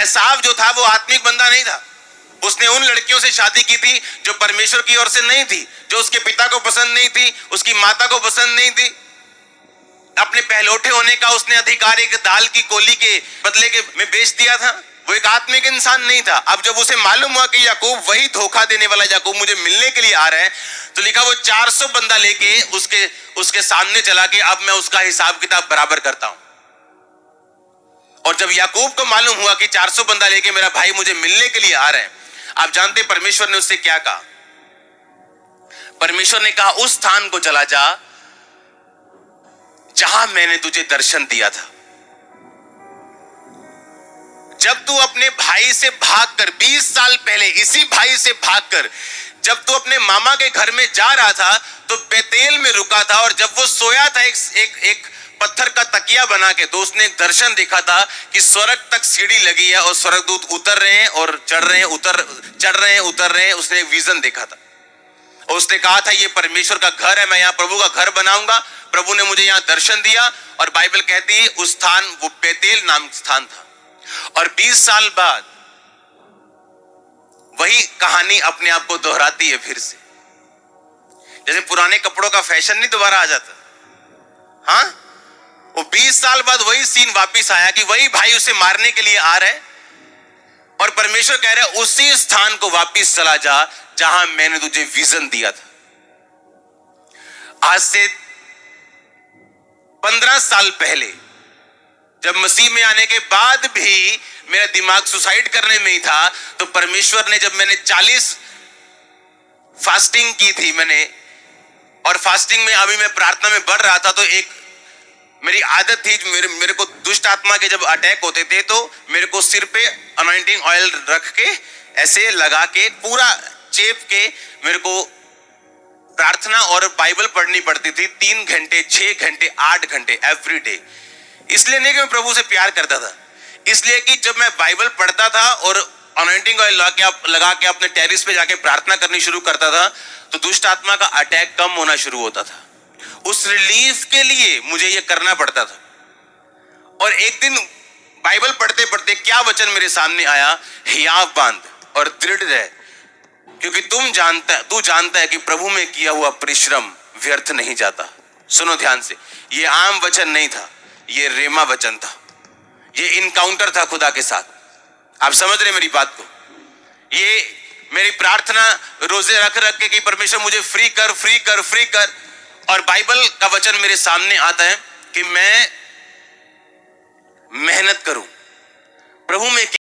एसाव जो था वो आत्मिक बंदा नहीं था। उसने उन लड़कियों से शादी की थी जो परमेश्वर की ओर से नहीं थी, जो उसके पिता को पसंद नहीं थी, उसकी माता को पसंद नहीं थी। अपने पहलौठे होने का उसने अधिकार एक दाल की कोली के बदले के में बेच दिया था। वो एक आत्मिक इंसान नहीं था। अब जब उसे मालूम हुआ कि याकूब वही धोखा देने वाला याकूब मुझे मिलने के लिए आ रहा है, तो लिखा वो 400 बंदा लेके उसके सामने चला के अब मैं उसका हिसाब किताब बराबर करता हूं। और जब याकूब को मालूम हुआ कि 400 बंदा लेके मेरा भाई मुझे मिलने के लिए आ रहा है, आप जानते परमेश्वर ने उससे क्या कहा? परमेश्वर ने कहा उस स्थान को चला जा जहां मैंने तुझे दर्शन दिया था। जब तू अपने भाई से भागकर 20 साल पहले इसी भाई से भागकर जब तू अपने मामा के घर में जा रहा था तो बेतेल में रुका था, और जब वो सोया था एक पत्थर का तकिया बना के, तो उसने एक दर्शन देखा था कि स्वर्ग तक सीढ़ी लगी है और स्वर्गदूत उतर रहे हैं और चढ़ रहे हैं, चढ़ रहे हैं, उतर रहे हैं। उसने एक विजन देखा था और उसने कहा था ये परमेश्वर का घर है, मैं यहाँ प्रभु का घर बनाऊंगा। प्रभु ने मुझे यहाँ दर्शन दिया, और बाइबल कहती है उस स्थान वो बेतेल नाम स्थान था। और 20 साल बाद वही कहानी अपने आप को दोहराती है फिर से। जैसे पुराने कपड़ों का फैशन नहीं दोबारा आ जाता, हाँ, वो 20 साल बाद वही सीन वापिस आया कि वही भाई उसे मारने के लिए आ रहे हैं, और परमेश्वर कह रहा है उसी स्थान को वापिस चला जा जहां मैंने तुझे विजन दिया था। आज से 15 साल पहले जब मसीह में आने के बाद भी मेरा दिमाग सुसाइड करने में ही था, तो परमेश्वर ने, जब मैंने 40 फास्टिंग की थी मैंने, और फास्टिंग में अभी मैं प्रार्थना में बढ़ रहा था, तो एक मेरी आदत थी, मेरे को दुष्ट आत्मा के जब अटैक होते थे तो मेरे को सिर पे अनॉइंटिंग ऑयल रख के ऐसे लगा के पूरा चेप के मेरे को प्रार्थना और बाइबल पढ़नी पड़ती थी 3 घंटे, 6 घंटे, 8 घंटे एवरी डे। इसलिए नहीं कि मैं प्रभु से प्यार करता था, इसलिए कि जब मैं बाइबल पढ़ता था और अनॉइंटिंग ऑयल लगा के अपने टेरिस पे जाके प्रार्थना करनी शुरू करता था, तो दुष्ट आत्मा का अटैक कम होना शुरू होता था। उस रिलीफ के लिए मुझे ये करना पड़ता था। और एक दिन बाइबल पढ़ते पढ़ते क्या वचन मेरे सामने आया, हियाव बांध और दृढ़ रह, क्योंकि तू जानता है कि प्रभु में किया हुआ परिश्रम व्यर्थ नहीं जाता। सुनो ध्यान से, ये आम वचन नहीं था, ये रेमा वचन था, ये इनकाउंटर था खुदा के साथ। आप समझ रहे मेरी बात को? ये मेरी प्रार्थना रोजे रख रख के कि परमेश्वर मुझे फ्री कर, फ्री कर, फ्री कर, और बाइबल का वचन मेरे सामने आता है कि मैं मेहनत करूं प्रभु में।